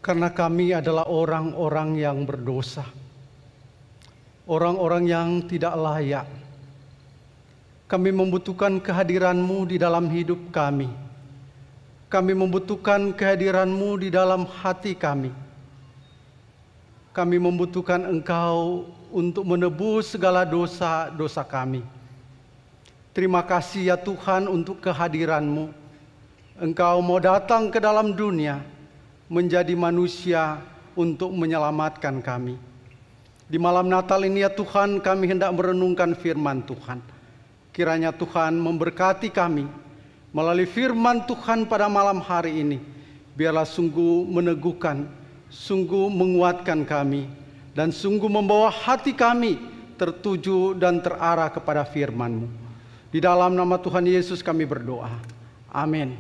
Karena kami adalah orang-orang yang berdosa, orang-orang yang tidak layak. Kami membutuhkan kehadiran-Mu di dalam hidup kami. Kami membutuhkan kehadiran-Mu di dalam hati kami. Kami membutuhkan Engkau untuk menebus segala dosa-dosa kami. Terima kasih ya Tuhan untuk kehadiran-Mu. Engkau mau datang ke dalam dunia, menjadi manusia untuk menyelamatkan kami. Di malam Natal ini ya Tuhan, kami hendak merenungkan firman Tuhan. Kiranya Tuhan memberkati kami melalui firman Tuhan pada malam hari ini. Biarlah sungguh meneguhkan, sungguh menguatkan kami, dan sungguh membawa hati kami tertuju dan terarah kepada firman-Mu. Di dalam nama Tuhan Yesus kami berdoa. Amin.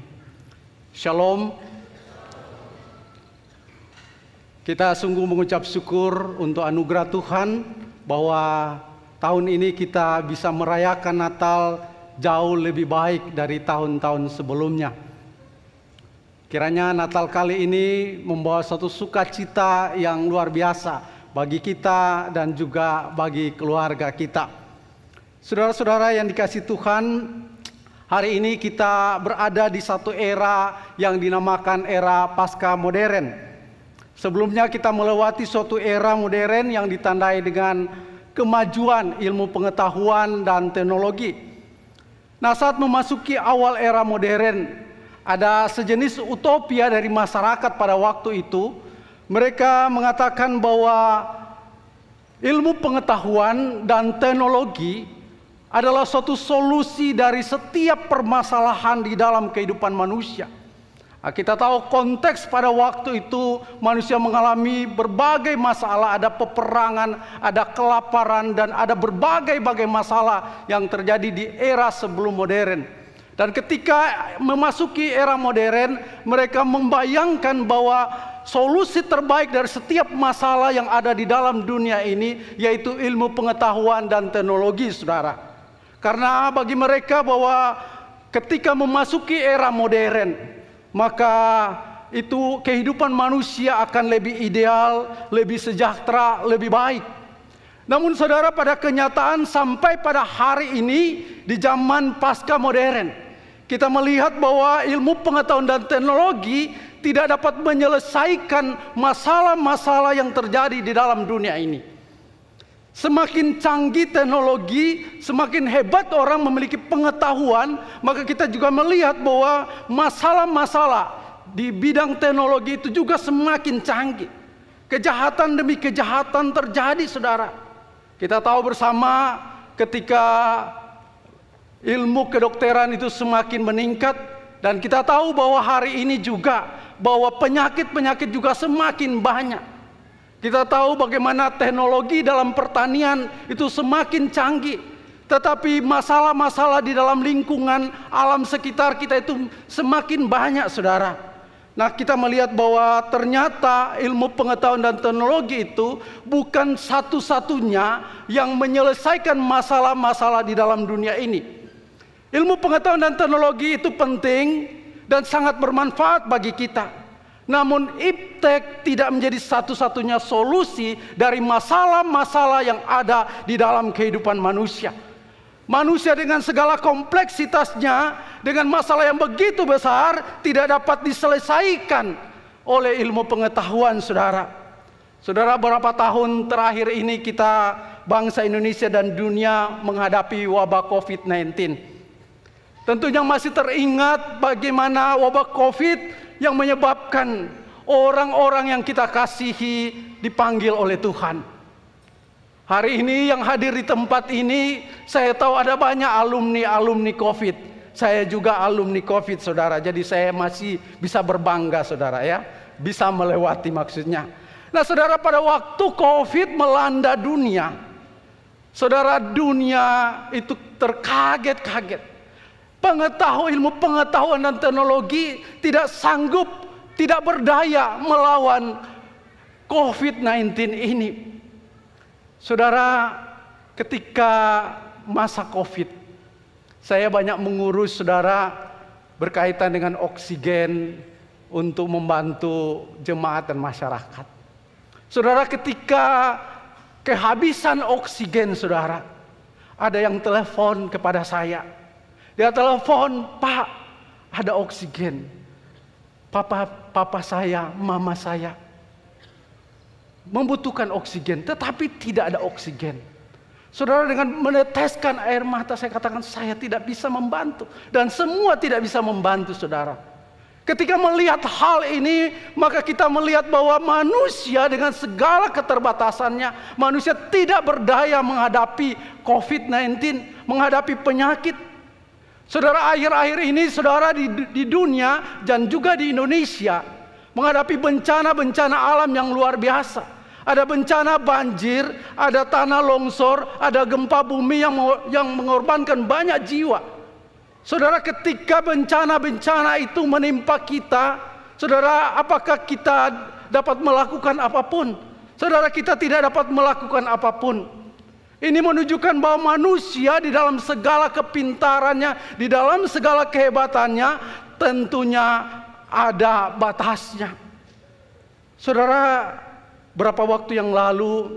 Shalom. Kita sungguh mengucap syukur untuk anugerah Tuhan bahwa tahun ini kita bisa merayakan Natal jauh lebih baik dari tahun-tahun sebelumnya. Kiranya Natal kali ini membawa suatu sukacita yang luar biasa bagi kita dan juga bagi keluarga kita. Saudara-saudara yang dikasihi Tuhan, hari ini kita berada di satu era yang dinamakan era pasca modern. Sebelumnya kita melewati suatu era modern yang ditandai dengan kemajuan ilmu pengetahuan dan teknologi. Nah, saat memasuki awal era modern, ada sejenis utopia dari masyarakat pada waktu itu. Mereka mengatakan bahwa ilmu pengetahuan dan teknologi adalah suatu solusi dari setiap permasalahan di dalam kehidupan manusia. Nah, kita tahu konteks pada waktu itu manusia mengalami berbagai masalah, ada peperangan, ada kelaparan, dan ada berbagai masalah yang terjadi di era sebelum modern. Dan ketika memasuki era modern, mereka membayangkan bahwa solusi terbaik dari setiap masalah yang ada di dalam dunia ini yaitu ilmu pengetahuan dan teknologi, saudara. Karena bagi mereka bahwa ketika memasuki era modern, maka itu kehidupan manusia akan lebih ideal, lebih sejahtera, lebih baik. Namun saudara, pada kenyataan sampai pada hari ini di zaman pasca modern, kita melihat bahwa ilmu pengetahuan dan teknologi tidak dapat menyelesaikan masalah-masalah yang terjadi di dalam dunia ini. Semakin canggih teknologi, semakin hebat orang memiliki pengetahuan, maka kita juga melihat bahwa masalah-masalah di bidang teknologi itu juga semakin canggih. Kejahatan demi kejahatan terjadi, saudara. Kita tahu bersama ketika ilmu kedokteran itu semakin meningkat, dan kita tahu bahwa hari ini juga bahwa penyakit-penyakit juga semakin banyak. Kita tahu bagaimana teknologi dalam pertanian itu semakin canggih. Tetapi masalah-masalah di dalam lingkungan alam sekitar kita itu semakin banyak, saudara. Nah, kita melihat bahwa ternyata ilmu pengetahuan dan teknologi itu bukan satu-satunya yang menyelesaikan masalah-masalah di dalam dunia ini. Ilmu pengetahuan dan teknologi itu penting dan sangat bermanfaat bagi kita. Namun iptek tidak menjadi satu-satunya solusi dari masalah-masalah yang ada di dalam kehidupan manusia. Manusia dengan segala kompleksitasnya, dengan masalah yang begitu besar, tidak dapat diselesaikan oleh ilmu pengetahuan, saudara. Saudara, beberapa tahun terakhir ini kita, bangsa Indonesia dan dunia menghadapi wabah COVID-19. Tentunya masih teringat bagaimana wabah COVID yang menyebabkan orang-orang yang kita kasihi dipanggil oleh Tuhan. Hari ini yang hadir di tempat ini, saya tahu ada banyak alumni COVID. Saya juga alumni COVID, saudara. Jadi saya masih bisa berbangga, saudara, ya. Bisa melewati maksudnya. Nah, saudara, pada waktu COVID melanda dunia, saudara, dunia itu terkaget-kaget. Ilmu pengetahuan dan teknologi tidak sanggup, tidak berdaya melawan COVID-19 ini. Saudara, ketika masa COVID, saya banyak mengurus, saudara, berkaitan dengan oksigen, untuk membantu jemaat dan masyarakat. Saudara, ketika kehabisan oksigen, saudara, ada yang telepon kepada saya. Dia telepon, "Pak, ada oksigen. Papa saya, mama saya membutuhkan oksigen, tetapi tidak ada oksigen." Saudara, dengan meneteskan air mata saya katakan, saya tidak bisa membantu. Dan semua tidak bisa membantu, saudara. Ketika melihat hal ini, maka kita melihat bahwa manusia dengan segala keterbatasannya, manusia tidak berdaya menghadapi COVID-19, menghadapi penyakit. Saudara, akhir-akhir ini, saudara, di dunia dan juga di Indonesia menghadapi bencana-bencana alam yang luar biasa. Ada bencana banjir, ada tanah longsor, ada gempa bumi yang mengorbankan banyak jiwa. Saudara, ketika bencana-bencana itu menimpa kita, saudara, apakah kita dapat melakukan apapun? Saudara, kita tidak dapat melakukan apapun. Ini menunjukkan bahwa manusia di dalam segala kepintarannya, di dalam segala kehebatannya, tentunya ada batasnya. Saudara, berapa waktu yang lalu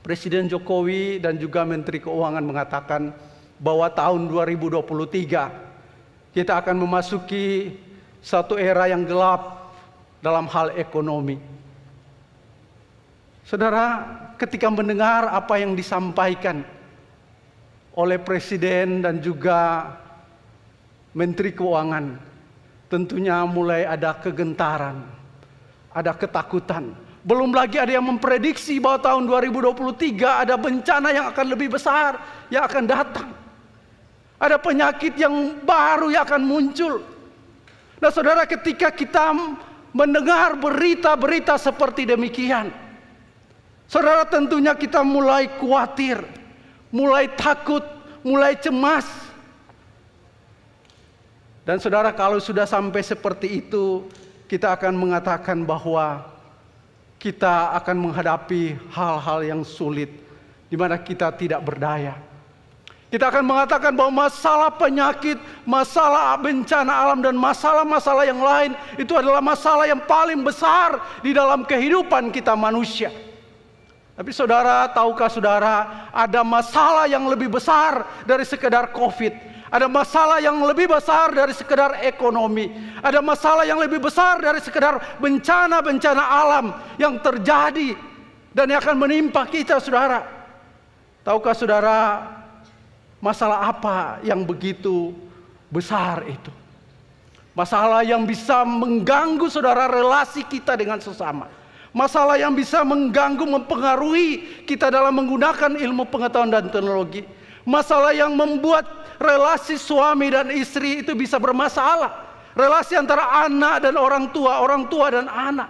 Presiden Jokowi dan juga Menteri Keuangan mengatakan bahwa tahun 2023 kita akan memasuki satu era yang gelap dalam hal ekonomi. Saudara, ketika mendengar apa yang disampaikan oleh Presiden dan juga Menteri Keuangan, tentunya mulai ada kegentaran, ada ketakutan. Belum lagi ada yang memprediksi bahwa tahun 2023 ada bencana yang akan lebih besar yang akan datang. Ada penyakit yang baru yang akan muncul. Nah, saudara, ketika kita mendengar berita-berita seperti demikian, saudara, tentunya kita mulai khawatir, mulai takut, mulai cemas. Dan saudara, kalau sudah sampai seperti itu, kita akan mengatakan bahwa kita akan menghadapi hal-hal yang sulit, di mana kita tidak berdaya. Kita akan mengatakan bahwa masalah penyakit, masalah bencana alam, dan masalah-masalah yang lain itu adalah masalah yang paling besar di dalam kehidupan kita manusia. Tapi saudara, tahukah saudara, ada masalah yang lebih besar dari sekedar COVID. Ada masalah yang lebih besar dari sekedar ekonomi. Ada masalah yang lebih besar dari sekedar bencana-bencana alam yang terjadi dan yang akan menimpa kita, saudara. Tahukah saudara, masalah apa yang begitu besar itu? Masalah yang bisa mengganggu, saudara, relasi kita dengan sesama. Masalah yang bisa mengganggu, mempengaruhi kita dalam menggunakan ilmu pengetahuan dan teknologi. Masalah yang membuat relasi suami dan istri itu bisa bermasalah. Relasi antara anak dan orang tua dan anak.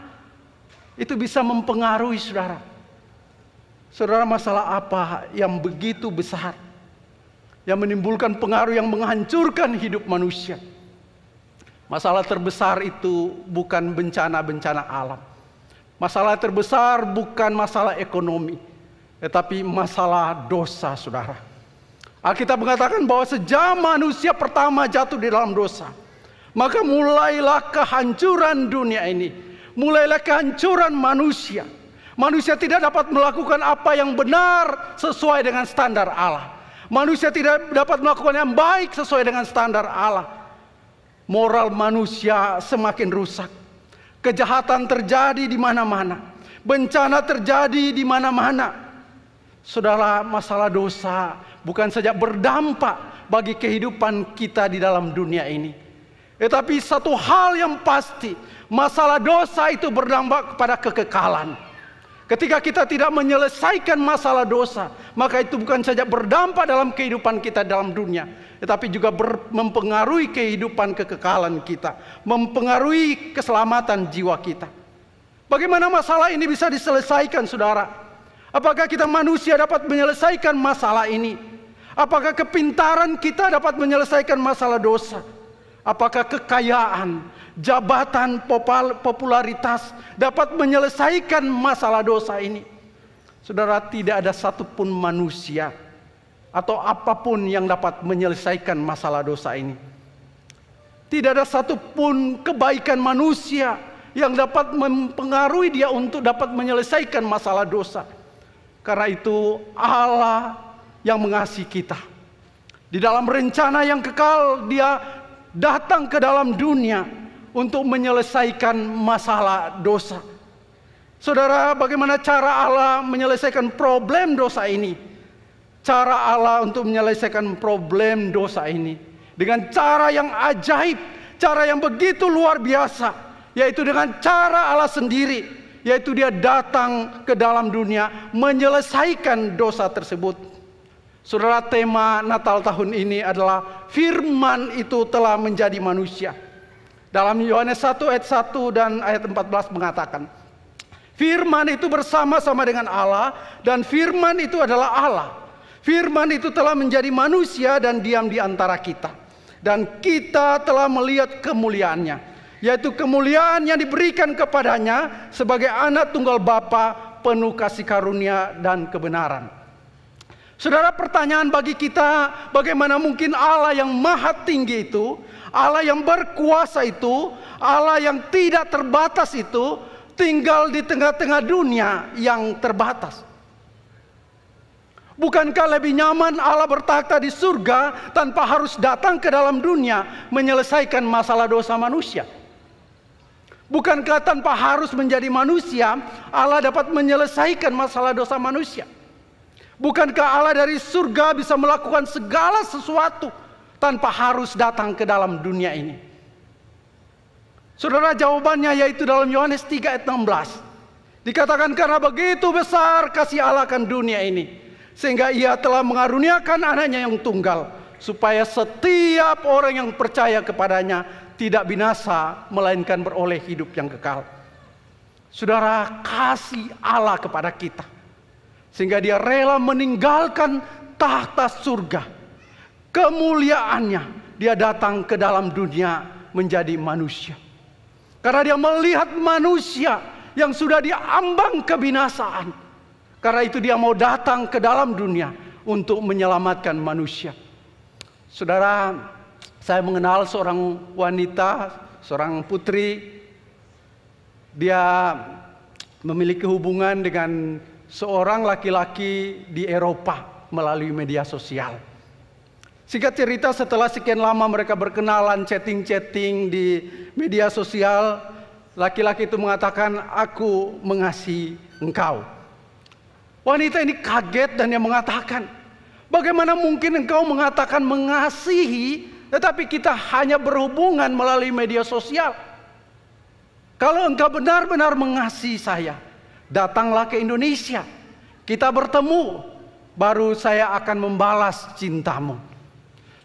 Itu bisa mempengaruhi, saudara. Saudara, masalah apa yang begitu besar, yang menimbulkan pengaruh yang menghancurkan hidup manusia? Masalah terbesar itu bukan bencana-bencana alam. Masalah terbesar bukan masalah ekonomi, tetapi masalah dosa, saudara. Alkitab mengatakan bahwa sejak manusia pertama jatuh di dalam dosa, maka mulailah kehancuran dunia ini. Mulailah kehancuran manusia. Manusia tidak dapat melakukan apa yang benar sesuai dengan standar Allah. Manusia tidak dapat melakukan yang baik sesuai dengan standar Allah. Moral manusia semakin rusak. Kejahatan terjadi di mana-mana. Bencana terjadi di mana-mana. Saudara, masalah dosa bukan saja berdampak bagi kehidupan kita di dalam dunia ini, tetapi satu hal yang pasti, masalah dosa itu berdampak kepada kekekalan. Ketika kita tidak menyelesaikan masalah dosa, maka itu bukan saja berdampak dalam kehidupan kita dalam dunia, tetapi juga mempengaruhi kehidupan kekekalan kita, mempengaruhi keselamatan jiwa kita. Bagaimana masalah ini bisa diselesaikan, saudara? Apakah kita manusia dapat menyelesaikan masalah ini? Apakah kepintaran kita dapat menyelesaikan masalah dosa? Apakah kekayaan, jabatan, popularitas dapat menyelesaikan masalah dosa ini? Saudara, tidak ada satupun manusia atau apapun yang dapat menyelesaikan masalah dosa ini. Tidak ada satupun kebaikan manusia yang dapat mempengaruhi dia untuk dapat menyelesaikan masalah dosa. Karena itu Allah yang mengasihi kita. Di dalam rencana yang kekal, dia datang ke dalam dunia untuk menyelesaikan masalah dosa. Saudara, bagaimana cara Allah menyelesaikan problem dosa ini? Cara Allah untuk menyelesaikan problem dosa ini dengan cara yang ajaib, cara yang begitu luar biasa, yaitu dengan cara Allah sendiri, yaitu dia datang ke dalam dunia menyelesaikan dosa tersebut. Saudara, tema Natal tahun ini adalah firman itu telah menjadi manusia. Dalam Yohanes 1 ayat 1 dan ayat 14 mengatakan, firman itu bersama-sama dengan Allah dan firman itu adalah Allah. Firman itu telah menjadi manusia dan diam di antara kita. Dan kita telah melihat kemuliaannya, yaitu kemuliaan yang diberikan kepadanya sebagai anak tunggal Bapa, penuh kasih karunia dan kebenaran. Saudara, pertanyaan bagi kita, bagaimana mungkin Allah yang maha tinggi itu, Allah yang berkuasa itu, Allah yang tidak terbatas itu, tinggal di tengah-tengah dunia yang terbatas? Bukankah lebih nyaman Allah bertakhta di surga tanpa harus datang ke dalam dunia menyelesaikan masalah dosa manusia? Bukankah tanpa harus menjadi manusia, Allah dapat menyelesaikan masalah dosa manusia? Bukankah Allah dari surga bisa melakukan segala sesuatu tanpa harus datang ke dalam dunia ini? Saudara, jawabannya yaitu dalam Yohanes 3 ayat 16. Dikatakan, karena begitu besar kasih Allah akan dunia ini, sehingga ia telah mengaruniakan anaknya yang tunggal, supaya setiap orang yang percaya kepadanya tidak binasa, melainkan beroleh hidup yang kekal. Saudara, kasih Allah kepada kita, sehingga dia rela meninggalkan tahta surga, kemuliaannya, dia datang ke dalam dunia menjadi manusia. Karena dia melihat manusia yang sudah diambang kebinasaan. Karena itu dia mau datang ke dalam dunia untuk menyelamatkan manusia. Saudara, saya mengenal seorang wanita, seorang putri. Dia memiliki hubungan dengan seorang laki-laki di Eropa melalui media sosial. Singkat cerita, setelah sekian lama mereka berkenalan, chatting-chatting di media sosial, laki-laki itu mengatakan, aku mengasihi engkau. Wanita ini kaget dan dia mengatakan, bagaimana mungkin engkau mengatakan mengasihi, tetapi kita hanya berhubungan melalui media sosial? Kalau engkau benar-benar mengasihi saya, datanglah ke Indonesia, kita bertemu, baru saya akan membalas cintamu.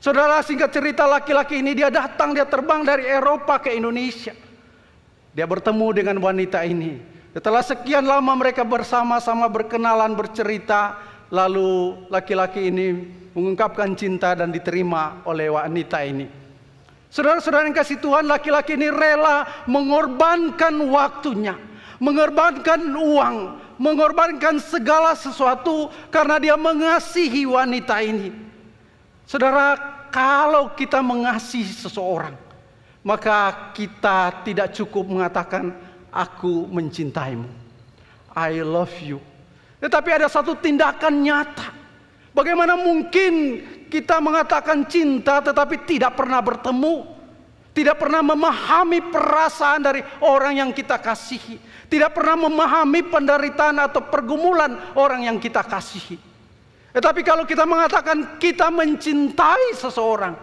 Saudara, singkat cerita, laki-laki ini dia datang, dia terbang dari Eropa ke Indonesia. Dia bertemu dengan wanita ini. Setelah sekian lama mereka bersama-sama berkenalan, bercerita, lalu laki-laki ini mengungkapkan cinta dan diterima oleh wanita ini. Saudara-saudara yang kasih Tuhan, laki-laki ini rela mengorbankan waktunya, mengorbankan uang, mengorbankan segala sesuatu karena dia mengasihi wanita ini. Saudara, kalau kita mengasihi seseorang, maka kita tidak cukup mengatakan aku mencintaimu, I love you. Tetapi ada satu tindakan nyata. Bagaimana mungkin kita mengatakan cinta tetapi tidak pernah bertemu, tidak pernah memahami perasaan dari orang yang kita kasihi, tidak pernah memahami penderitaan atau pergumulan orang yang kita kasihi. Tetapi kalau kita mengatakan kita mencintai seseorang,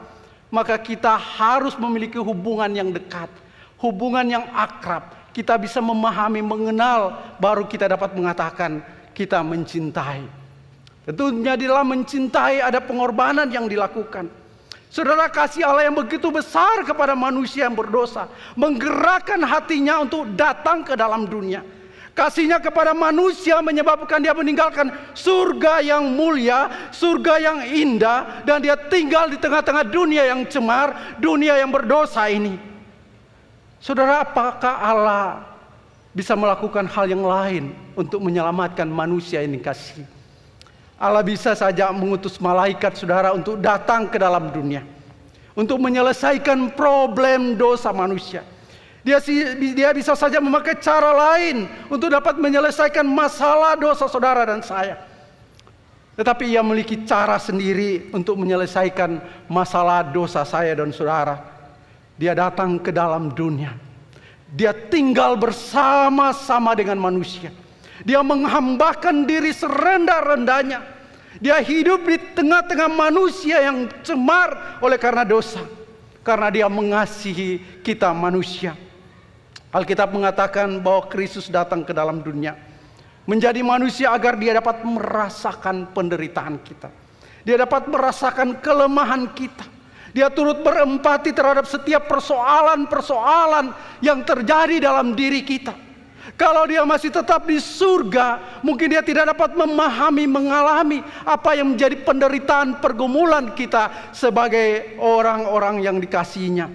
maka kita harus memiliki hubungan yang dekat, hubungan yang akrab. Kita bisa memahami, mengenal, baru kita dapat mengatakan kita mencintai. Tentunya di dalam mencintai ada pengorbanan yang dilakukan. Saudara, kasih Allah yang begitu besar kepada manusia yang berdosa menggerakkan hatinya untuk datang ke dalam dunia. Kasihnya kepada manusia menyebabkan dia meninggalkan surga yang mulia, surga yang indah, dan dia tinggal di tengah-tengah dunia yang cemar, dunia yang berdosa ini. Saudara, apakah Allah bisa melakukan hal yang lain untuk menyelamatkan manusia ini kasih? Allah bisa saja mengutus malaikat, saudara, untuk datang ke dalam dunia, untuk menyelesaikan problem dosa manusia. Dia bisa saja memakai cara lain untuk dapat menyelesaikan masalah dosa saudara dan saya. Tetapi ia memiliki cara sendiri untuk menyelesaikan masalah dosa saya dan saudara. Dia datang ke dalam dunia. Dia tinggal bersama-sama dengan manusia. Dia menghambakan diri serendah-rendahnya. Dia hidup di tengah-tengah manusia yang cemar oleh karena dosa. Karena dia mengasihi kita manusia. Alkitab mengatakan bahwa Kristus datang ke dalam dunia menjadi manusia agar dia dapat merasakan penderitaan kita. Dia dapat merasakan kelemahan kita. Dia turut berempati terhadap setiap persoalan-persoalan yang terjadi dalam diri kita. Kalau dia masih tetap di surga, mungkin dia tidak dapat memahami, mengalami apa yang menjadi penderitaan pergumulan kita sebagai orang-orang yang dikasihinya.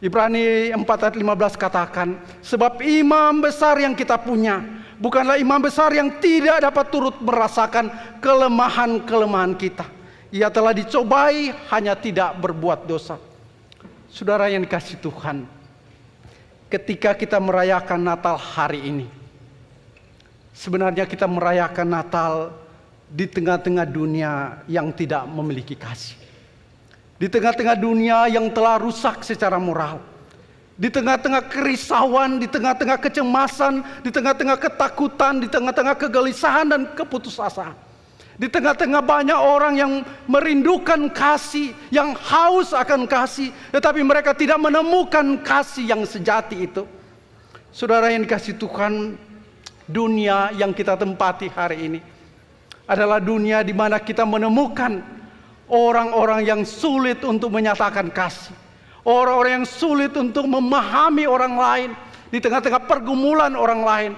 Ibrani 4 ayat 15 katakan, sebab imam besar yang kita punya bukanlah imam besar yang tidak dapat turut merasakan kelemahan-kelemahan kita. Ia telah dicobai, hanya tidak berbuat dosa. Saudara yang dikasihi Tuhan, ketika kita merayakan Natal hari ini, sebenarnya kita merayakan Natal di tengah-tengah dunia yang tidak memiliki kasih. Di tengah-tengah dunia yang telah rusak secara moral. Di tengah-tengah kerisauan, di tengah-tengah kecemasan, di tengah-tengah ketakutan, di tengah-tengah kegelisahan dan keputusasaan. Di tengah-tengah banyak orang yang merindukan kasih, yang haus akan kasih, tetapi mereka tidak menemukan kasih yang sejati itu. Saudara yang dikasihi Tuhan, dunia yang kita tempati hari ini adalah dunia di mana kita menemukan orang-orang yang sulit untuk menyatakan kasih. Orang-orang yang sulit untuk memahami orang lain. Di tengah-tengah pergumulan orang lain.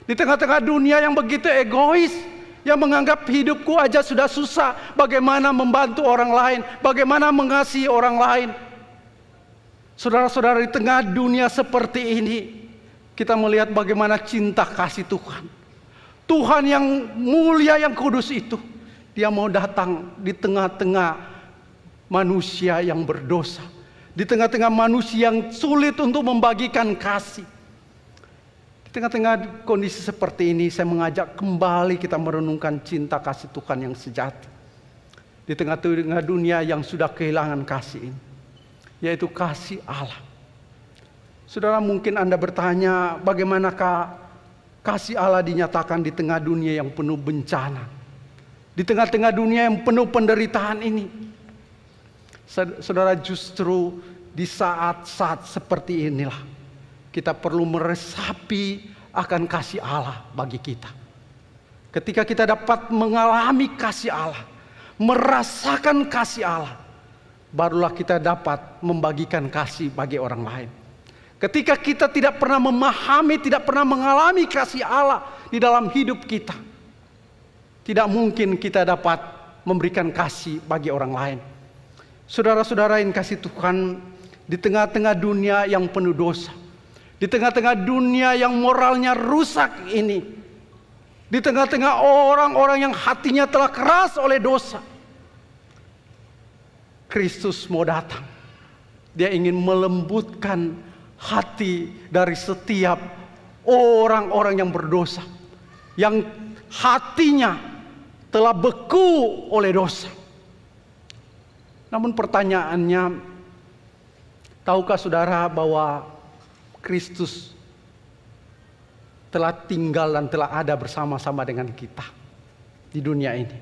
Di tengah-tengah dunia yang begitu egois. Yang menganggap hidupku aja sudah susah. Bagaimana membantu orang lain. Bagaimana mengasihi orang lain. Saudara-saudara, di tengah dunia seperti ini, kita melihat bagaimana cinta kasih Tuhan. Tuhan yang mulia, yang kudus itu, Dia mau datang di tengah-tengah manusia yang berdosa. Di tengah-tengah manusia yang sulit untuk membagikan kasih. Di tengah-tengah kondisi seperti ini, saya mengajak kembali kita merenungkan cinta kasih Tuhan yang sejati. Di tengah-tengah dunia yang sudah kehilangan kasih ini, yaitu kasih Allah. Saudara, mungkin Anda bertanya, bagaimanakah kasih Allah dinyatakan di tengah dunia yang penuh bencana? Di tengah-tengah dunia yang penuh penderitaan ini. Saudara, justru di saat-saat seperti inilah kita perlu meresapi akan kasih Allah bagi kita. Ketika kita dapat mengalami kasih Allah, merasakan kasih Allah, barulah kita dapat membagikan kasih bagi orang lain. Ketika kita tidak pernah memahami, tidak pernah mengalami kasih Allah di dalam hidup kita, tidak mungkin kita dapat memberikan kasih bagi orang lain. Saudara-saudara yang kasih Tuhan, di tengah-tengah dunia yang penuh dosa, di tengah-tengah dunia yang moralnya rusak ini, di tengah-tengah orang-orang yang hatinya telah keras oleh dosa, Kristus mau datang. Dia ingin melembutkan hati dari setiap orang-orang yang berdosa, yang hatinya telah beku oleh dosa. Namun pertanyaannya, tahukah saudara bahwa Kristus telah tinggal dan telah ada bersama-sama dengan kita di dunia ini?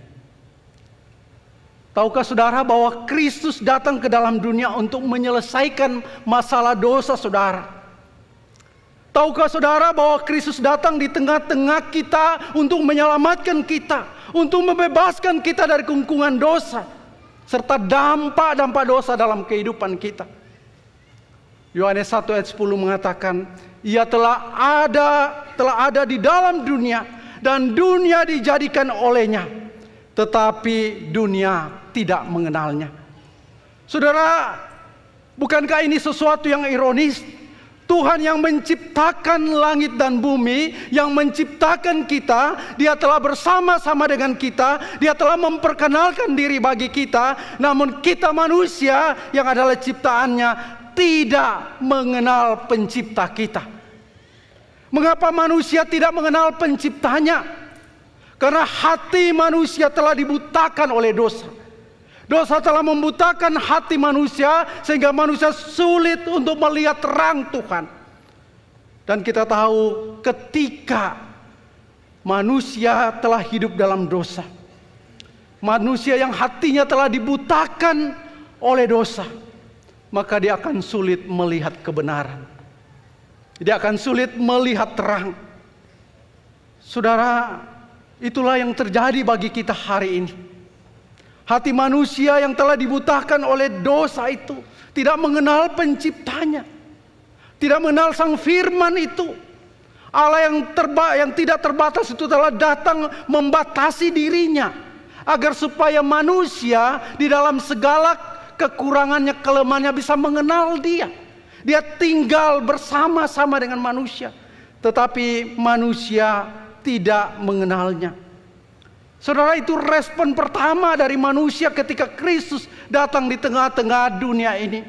Tahukah saudara bahwa Kristus datang ke dalam dunia untuk menyelesaikan masalah dosa saudara? Tahukah saudara bahwa Kristus datang di tengah-tengah kita untuk menyelamatkan kita, untuk membebaskan kita dari kungkungan dosa, serta dampak-dampak dosa dalam kehidupan kita. Yohanes 1 ayat 10 mengatakan, Ia telah ada di dalam dunia, dan dunia dijadikan olehnya, tetapi dunia tidak mengenalnya. Saudara, bukankah ini sesuatu yang ironis? Tuhan yang menciptakan langit dan bumi, yang menciptakan kita, Dia telah bersama-sama dengan kita, Dia telah memperkenalkan diri bagi kita. Namun kita manusia yang adalah ciptaannya tidak mengenal pencipta kita. Mengapa manusia tidak mengenal penciptanya? Karena hati manusia telah dibutakan oleh dosa. Dosa telah membutakan hati manusia sehingga manusia sulit untuk melihat terang Tuhan. Dan kita tahu ketika manusia telah hidup dalam dosa, manusia yang hatinya telah dibutakan oleh dosa, maka dia akan sulit melihat kebenaran. Dia akan sulit melihat terang. Saudara, itulah yang terjadi bagi kita hari ini. Hati manusia yang telah dibutakan oleh dosa itu tidak mengenal penciptanya, tidak mengenal sang firman itu. Allah yang tidak terbatas itu telah datang membatasi dirinya agar supaya manusia di dalam segala kekurangannya, kelemahannya bisa mengenal Dia. Dia tinggal bersama-sama dengan manusia, tetapi manusia tidak mengenalnya. Saudara, itu respon pertama dari manusia ketika Kristus datang di tengah-tengah dunia ini.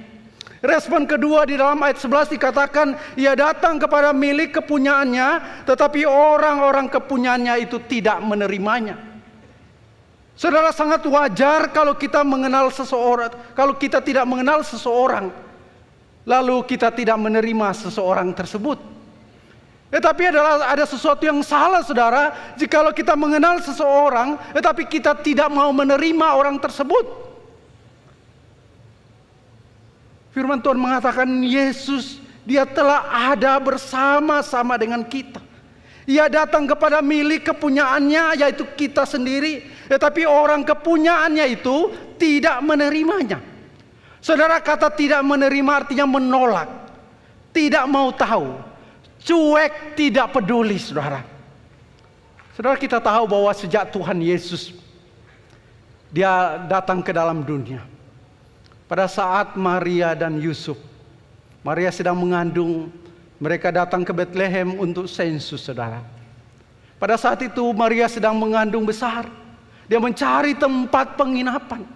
Respon kedua di dalam ayat 11 dikatakan, Ia datang kepada milik kepunyaannya, tetapi orang-orang kepunyaannya itu tidak menerimanya. Saudara, sangat wajar kalau kita mengenal seseorang, kalau kita tidak mengenal seseorang, lalu kita tidak menerima seseorang tersebut. Tetapi ada sesuatu yang salah, saudara, jikalau kita mengenal seseorang, tetapi kita tidak mau menerima orang tersebut. Firman Tuhan mengatakan Yesus, Dia telah ada bersama-sama dengan kita. Ia datang kepada milik kepunyaannya, yaitu kita sendiri, tetapi orang kepunyaannya itu tidak menerimanya. Saudara, kata tidak menerima artinya menolak, tidak mau tahu, cuek, tidak peduli, saudara. Saudara, kita tahu bahwa sejak Tuhan Yesus Dia datang ke dalam dunia, pada saat Maria dan Yusuf, Maria sedang mengandung, mereka datang ke Bethlehem untuk sensus, saudara. Pada saat itu Maria sedang mengandung besar. Dia mencari tempat penginapan.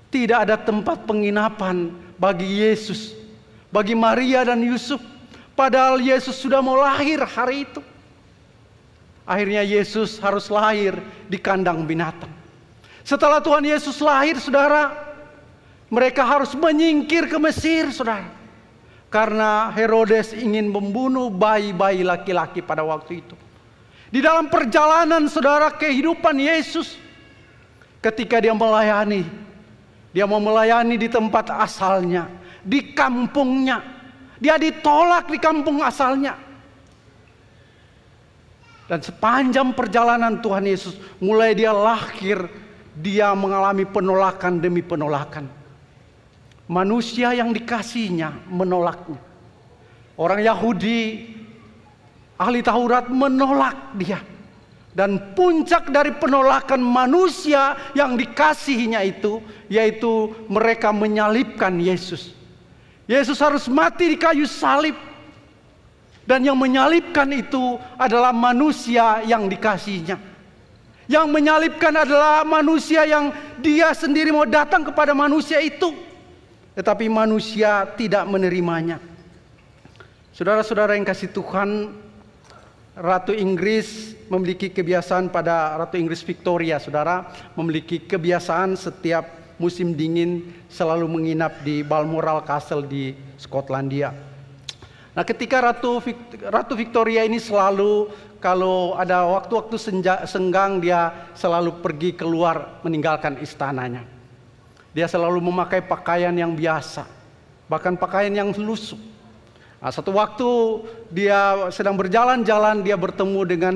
Tidak ada tempat penginapan bagi Yesus, bagi Maria dan Yusuf. Padahal Yesus sudah mau lahir hari itu. Akhirnya Yesus harus lahir di kandang binatang. Setelah Tuhan Yesus lahir, saudara, mereka harus menyingkir ke Mesir, saudara. Karena Herodes ingin membunuh bayi-bayi laki-laki pada waktu itu. Di dalam perjalanan, saudara, kehidupan Yesus, ketika Dia melayani, Dia mau melayani di tempat asalnya, di kampungnya. Dia ditolak di kampung asalnya. Dan sepanjang perjalanan Tuhan Yesus, mulai Dia lahir, Dia mengalami penolakan demi penolakan. Manusia yang dikasihinya menolaknya. Orang Yahudi, ahli Taurat menolak Dia. Dan puncak dari penolakan manusia yang dikasihinya itu, yaitu mereka menyalibkan Yesus. Yesus harus mati di kayu salib. Dan yang menyalibkan itu adalah manusia yang dikasihinya. Yang menyalibkan adalah manusia yang Dia sendiri mau datang kepada manusia itu, tetapi manusia tidak menerimanya. Saudara-saudara yang kasih Tuhan, Ratu Inggris memiliki kebiasaan, pada Ratu Inggris Victoria, saudara, memiliki kebiasaan setiap musim dingin selalu menginap di Balmoral Castle di Skotlandia. Nah, ketika Ratu Victoria ini selalu, kalau ada waktu-waktu senggang, dia selalu pergi keluar meninggalkan istananya. Dia selalu memakai pakaian yang biasa, bahkan pakaian yang lusuh. Nah, satu waktu dia sedang berjalan-jalan, dia bertemu dengan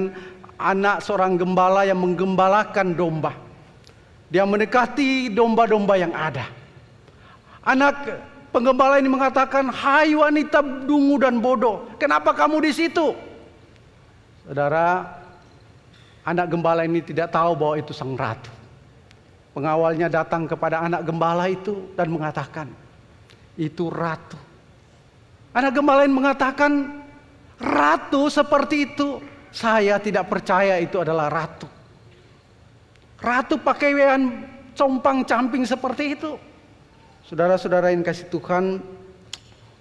anak seorang gembala yang menggembalakan domba. Dia mendekati domba-domba yang ada. Anak penggembala ini mengatakan, "Hai wanita dungu dan bodoh, kenapa kamu di situ?" Saudara, anak gembala ini tidak tahu bahwa itu sang ratu. Pengawalnya datang kepada anak gembala itu dan mengatakan, "Itu ratu." Anak gembala lain mengatakan, ratu seperti itu. Saya tidak percaya itu adalah ratu. Ratu pakaian compang-camping seperti itu. Saudara-saudara yang kasih Tuhan,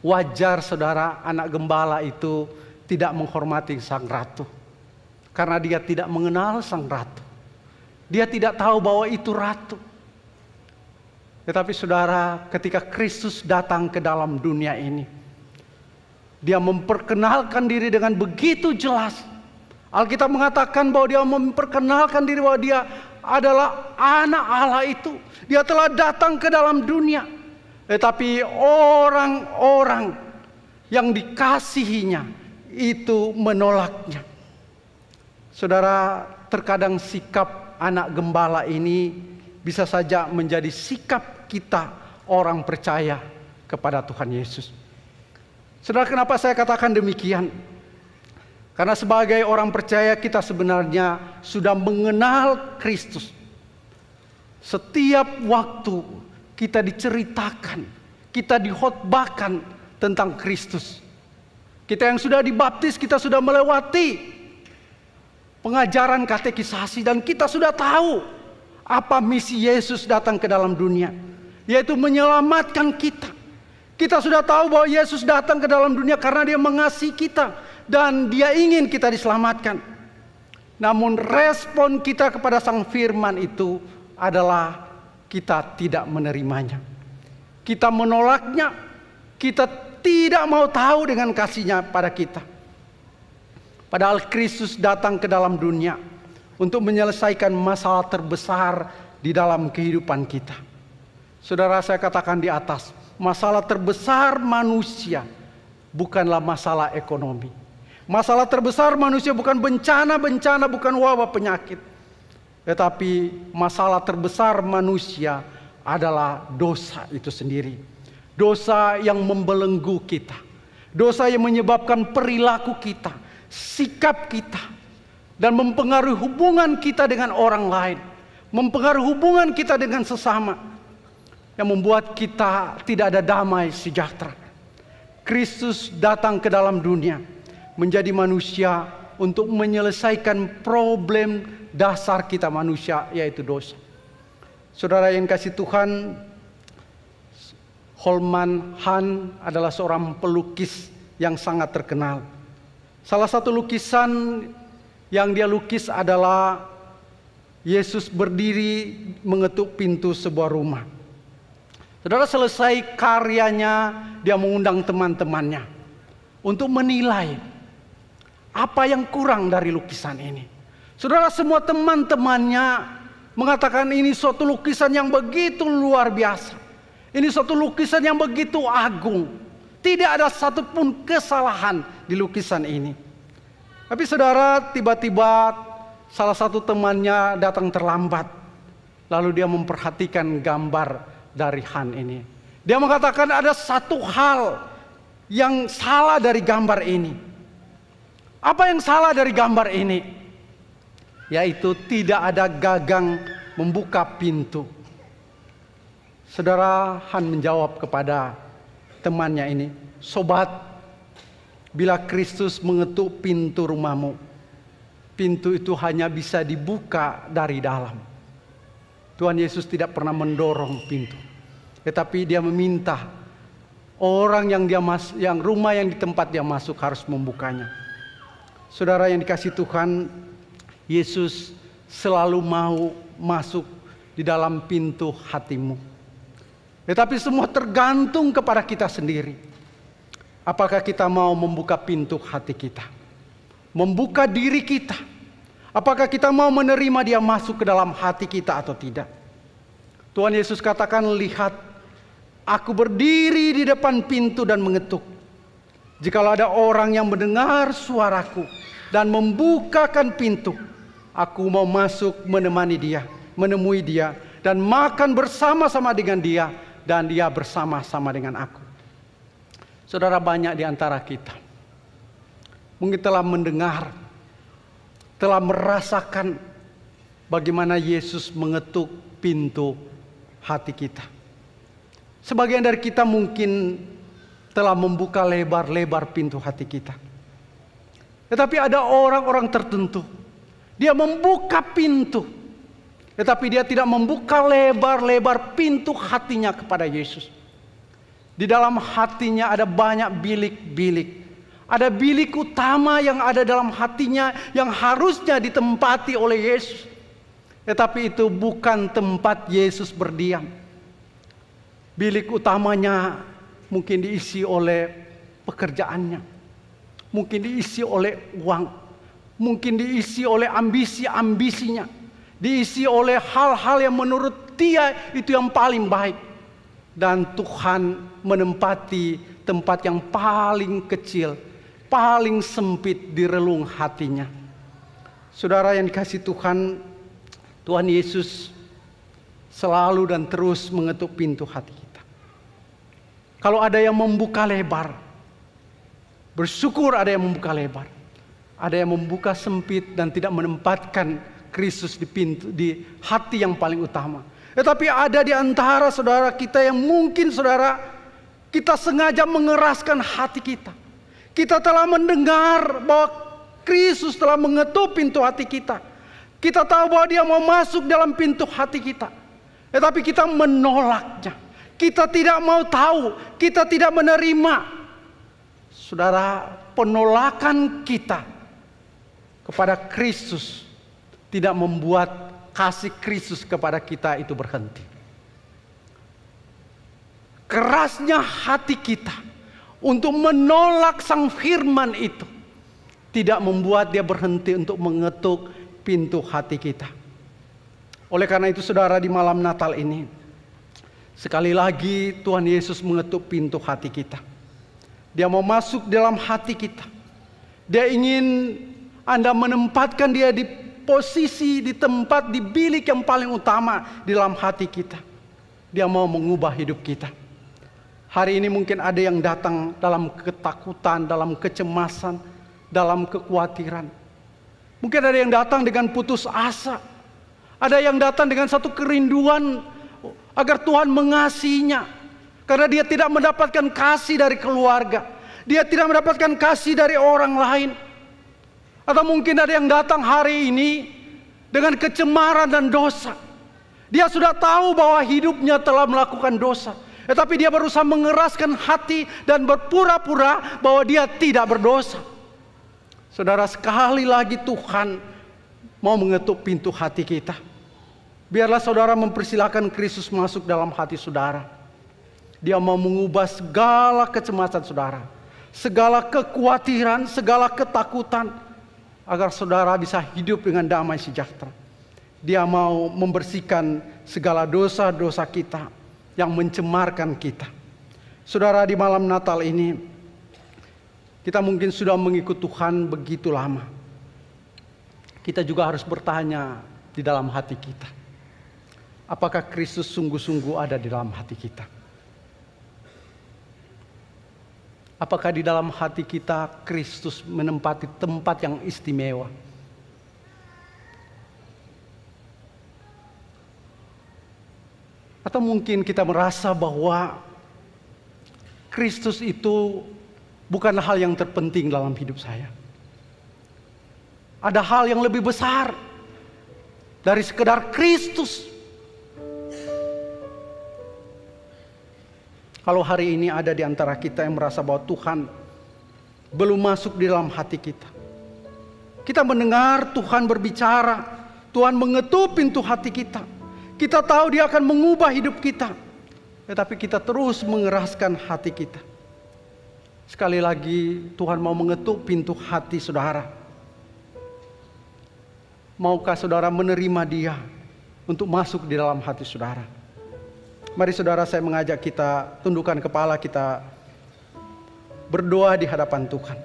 wajar saudara anak gembala itu tidak menghormati sang ratu. Karena dia tidak mengenal sang ratu. Dia tidak tahu bahwa itu ratu. Tetapi saudara, ketika Kristus datang ke dalam dunia ini, dia memperkenalkan diri dengan begitu jelas. Alkitab mengatakan bahwa dia memperkenalkan diri bahwa dia adalah anak Allah itu. Dia telah datang ke dalam dunia. Tetapi orang-orang yang dikasihinya itu menolaknya. Saudara, terkadang sikap anak gembala ini bisa saja menjadi sikap kita orang percaya kepada Tuhan Yesus. Saudara, kenapa saya katakan demikian? Karena sebagai orang percaya kita sebenarnya sudah mengenal Kristus. Setiap waktu kita diceritakan, kita dikhotbahkan tentang Kristus. Kita yang sudah dibaptis, kita sudah melewati pengajaran katekisasi dan kita sudah tahu apa misi Yesus datang ke dalam dunia, yaitu menyelamatkan kita. Kita sudah tahu bahwa Yesus datang ke dalam dunia karena dia mengasihi kita dan dia ingin kita diselamatkan. Namun respon kita kepada sang firman itu adalah kita tidak menerimanya. Kita menolaknya, kita tidak mau tahu dengan kasihnya pada kita. Padahal Kristus datang ke dalam dunia untuk menyelesaikan masalah terbesar di dalam kehidupan kita. Saudara, saya katakan di atas, masalah terbesar manusia bukanlah masalah ekonomi. Masalah terbesar manusia bukan bencana-bencana, bukan wabah penyakit. Tetapi masalah terbesar manusia adalah dosa itu sendiri. Dosa yang membelenggu kita. Dosa yang menyebabkan perilaku kita, sikap kita, dan mempengaruhi hubungan kita dengan orang lain, mempengaruhi hubungan kita dengan sesama, yang membuat kita tidak ada damai sejahtera. Kristus datang ke dalam dunia menjadi manusia untuk menyelesaikan problem dasar kita manusia, yaitu dosa. Saudara yang kasih Tuhan, Holman Hunt adalah seorang pelukis yang sangat terkenal. Salah satu lukisan yang dia lukis adalah Yesus berdiri mengetuk pintu sebuah rumah. Saudara, selesai karyanya, dia mengundang teman-temannya untuk menilai apa yang kurang dari lukisan ini. Saudara, semua teman-temannya mengatakan ini suatu lukisan yang begitu luar biasa. Ini suatu lukisan yang begitu agung. Tidak ada satupun kesalahan di lukisan ini. Tapi saudara, tiba-tiba salah satu temannya datang terlambat. Lalu dia memperhatikan gambar dari Han ini. Dia mengatakan ada satu hal yang salah dari gambar ini. Apa yang salah dari gambar ini? Yaitu tidak ada gagang membuka pintu. Saudara, Han menjawab kepada temannya ini, sobat, bila Kristus mengetuk pintu rumahmu, pintu itu hanya bisa dibuka dari dalam. Tuhan Yesus tidak pernah mendorong pintu, tetapi dia meminta orang yang rumah yang di tempat dia masuk harus membukanya. Saudara yang dikasihi Tuhan, Yesus selalu mau masuk di dalam pintu hatimu. Tetapi semua tergantung kepada kita sendiri. Apakah kita mau membuka pintu hati kita? Membuka diri kita? Apakah kita mau menerima dia masuk ke dalam hati kita atau tidak? Tuhan Yesus katakan, lihat, aku berdiri di depan pintu dan mengetuk. Jikalau ada orang yang mendengar suaraku dan membukakan pintu, aku mau masuk menemani dia, menemui dia, dan makan bersama-sama dengan dia, dan dia bersama-sama dengan aku. Saudara, banyak di antara kita mungkin telah mendengar, telah merasakan bagaimana Yesus mengetuk pintu hati kita. Sebagian dari kita mungkin telah membuka lebar-lebar pintu hati kita. Tetapi ada orang-orang tertentu, dia membuka pintu, tetapi dia tidak membuka lebar-lebar pintu hatinya kepada Yesus. Di dalam hatinya ada banyak bilik-bilik. Ada bilik utama yang ada dalam hatinya yang harusnya ditempati oleh Yesus. Tetapi itu bukan tempat Yesus berdiam. Bilik utamanya mungkin diisi oleh pekerjaannya. Mungkin diisi oleh uang. Mungkin diisi oleh ambisi-ambisinya. Diisi oleh hal-hal yang menurut dia itu yang paling baik. Dan Tuhan menempati tempat yang paling kecil, paling sempit di relung hatinya. Saudara yang dikasihi Tuhan, Tuhan Yesus selalu dan terus mengetuk pintu hati kita. Kalau ada yang membuka lebar, bersyukur ada yang membuka lebar. Ada yang membuka sempit dan tidak menempatkan Kristus di hati yang paling utama. Tetapi ada di antara saudara kita yang mungkin saudara, kita sengaja mengeraskan hati kita. Kita telah mendengar bahwa Kristus telah mengetuk pintu hati kita. Kita tahu bahwa dia mau masuk dalam pintu hati kita. Tetapi kita menolaknya. Kita tidak mau tahu. Kita tidak menerima. Saudara, penolakan kita kepada Kristus tidak membuat kasih Kristus kepada kita itu berhenti. Kerasnya hati kita untuk menolak sang firman itu tidak membuat dia berhenti untuk mengetuk pintu hati kita. Oleh karena itu saudara, di malam Natal ini sekali lagi Tuhan Yesus mengetuk pintu hati kita. Dia mau masuk dalam hati kita. Dia ingin Anda menempatkan dia di posisi, di tempat, di bilik yang paling utama di dalam hati kita. Dia mau mengubah hidup kita. Hari ini mungkin ada yang datang dalam ketakutan, dalam kecemasan, dalam kekhawatiran. Mungkin ada yang datang dengan putus asa. Ada yang datang dengan satu kerinduan agar Tuhan mengasihinya. Karena dia tidak mendapatkan kasih dari keluarga. Dia tidak mendapatkan kasih dari orang lain. Atau mungkin ada yang datang hari ini dengan kecemaran dan dosa. Dia sudah tahu bahwa hidupnya telah melakukan dosa. Tetapi dia berusaha mengeraskan hati dan berpura-pura bahwa dia tidak berdosa. Saudara, sekali lagi Tuhan mau mengetuk pintu hati kita. Biarlah saudara mempersilahkan Kristus masuk dalam hati saudara. Dia mau mengubah segala kecemasan saudara, segala kekhawatiran, segala ketakutan, agar saudara bisa hidup dengan damai sejahtera. Dia mau membersihkan segala dosa-dosa kita yang mencemarkan kita. Saudara, di malam Natal ini kita mungkin sudah mengikut Tuhan begitu lama. Kita juga harus bertanya di dalam hati kita, apakah Kristus sungguh-sungguh ada di dalam hati kita? Apakah di dalam hati kita Kristus menempati tempat yang istimewa? Atau mungkin kita merasa bahwa Kristus itu bukan hal yang terpenting dalam hidup saya. Ada hal yang lebih besar dari sekedar Kristus. Kalau hari ini ada di antara kita yang merasa bahwa Tuhan belum masuk di dalam hati kita. Kita mendengar Tuhan berbicara, Tuhan mengetuk pintu hati kita. Kita tahu dia akan mengubah hidup kita. Tetapi kita terus mengeraskan hati kita. Sekali lagi Tuhan mau mengetuk pintu hati saudara. Maukah saudara menerima dia untuk masuk di dalam hati saudara? Mari saudara, saya mengajak kita tundukkan kepala kita, berdoa di hadapan Tuhan.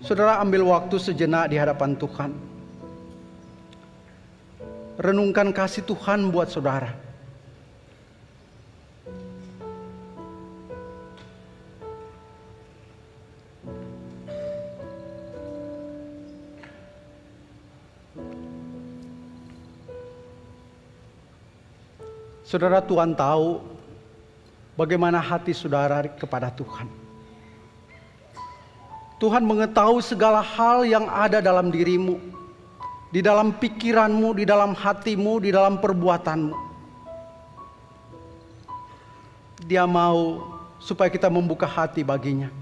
Saudara, ambil waktu sejenak di hadapan Tuhan. Renungkan kasih Tuhan buat saudara. Saudara, Tuhan tahu bagaimana hati saudara kepada Tuhan. Tuhan mengetahui segala hal yang ada dalam dirimu, di dalam pikiranmu, di dalam hatimu, di dalam perbuatanmu. Dia mau supaya kita membuka hati baginya.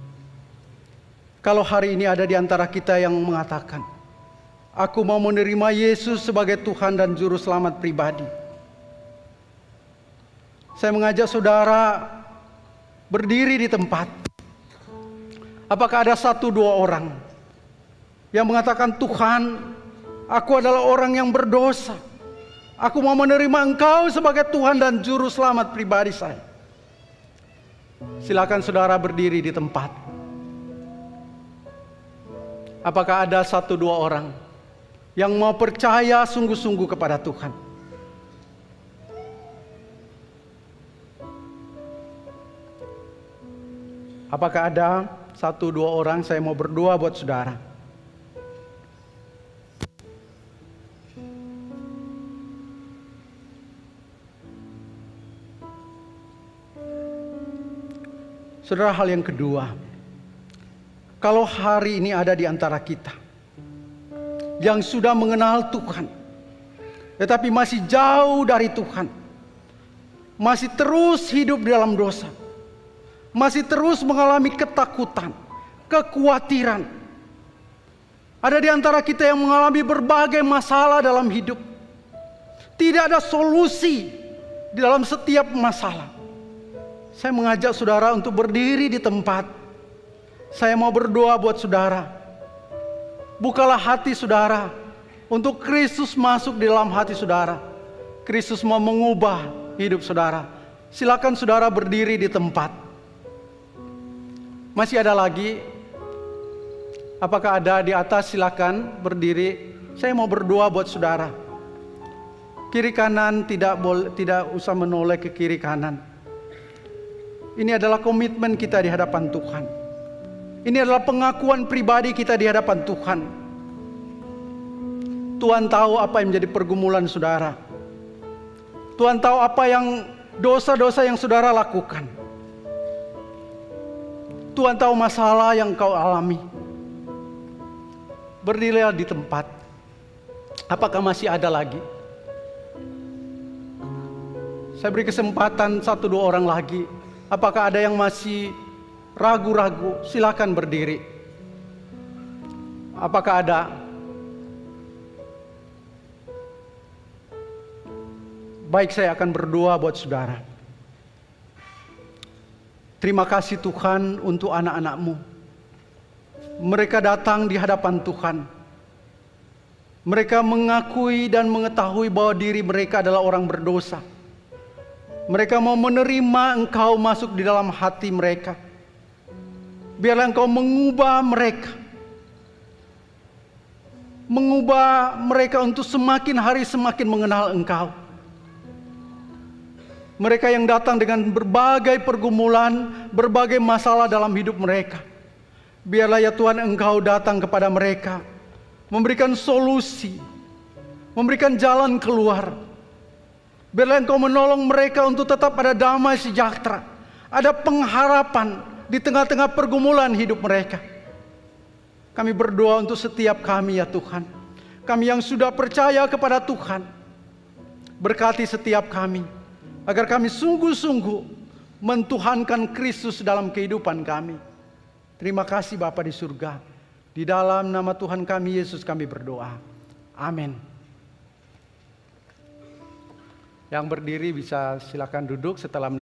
Kalau hari ini ada di antara kita yang mengatakan, aku mau menerima Yesus sebagai Tuhan dan Juru Selamat pribadi. Saya mengajak saudara berdiri di tempat. Apakah ada 1-2 orang yang mengatakan, Tuhan, aku adalah orang yang berdosa. Aku mau menerima Engkau sebagai Tuhan dan Juru Selamat pribadi saya. Silakan saudara berdiri di tempat. Apakah ada 1-2 orang yang mau percaya sungguh-sungguh kepada Tuhan? Apakah ada 1-2 orang? Saya mau berdoa buat saudara. Saudara, hal yang kedua, kalau hari ini ada di antara kita yang sudah mengenal Tuhan, tetapi masih jauh dari Tuhan, masih terus hidup di dalam dosa, masih terus mengalami ketakutan, kekhawatiran. Ada di antara kita yang mengalami berbagai masalah dalam hidup. Tidak ada solusi di dalam setiap masalah. Saya mengajak saudara untuk berdiri di tempat. Saya mau berdoa buat saudara. Bukalah hati saudara untuk Kristus masuk di dalam hati saudara. Kristus mau mengubah hidup saudara. Silakan saudara berdiri di tempat. Masih ada lagi? Apakah ada di atas? Silakan berdiri. Saya mau berdoa buat saudara. Kiri kanan tidak usah menoleh ke kiri kanan. Ini adalah komitmen kita di hadapan Tuhan. Ini adalah pengakuan pribadi kita di hadapan Tuhan. Tuhan tahu apa yang menjadi pergumulan saudara. Tuhan tahu apa yang dosa-dosa yang saudara lakukan. Tuhan tahu masalah yang kau alami. Berdirilah di tempat. Apakah masih ada lagi? Saya beri kesempatan 1-2 orang lagi. Apakah ada yang masih ragu-ragu? Silakan berdiri. Apakah ada? Baik, saya akan berdoa buat saudara. Terima kasih Tuhan untuk anak-anak-Mu. Mereka datang di hadapan Tuhan. Mereka mengakui dan mengetahui bahwa diri mereka adalah orang berdosa. Mereka mau menerima Engkau masuk di dalam hati mereka. Biarlah Engkau mengubah mereka. Mengubah mereka untuk semakin hari semakin mengenal Engkau. Mereka yang datang dengan berbagai pergumulan, berbagai masalah dalam hidup mereka. Biarlah ya Tuhan Engkau datang kepada mereka. Memberikan solusi. Memberikan jalan keluar. Biarlah Engkau menolong mereka untuk tetap ada damai sejahtera. Ada pengharapan di tengah-tengah pergumulan hidup mereka. Kami berdoa untuk setiap kami ya Tuhan. Kami yang sudah percaya kepada Tuhan. Berkati setiap kami. Agar kami sungguh-sungguh mentuhankan Kristus dalam kehidupan kami. Terima kasih Bapa di surga. Di dalam nama Tuhan kami Yesus kami berdoa. Amin. Yang berdiri bisa silakan duduk setelah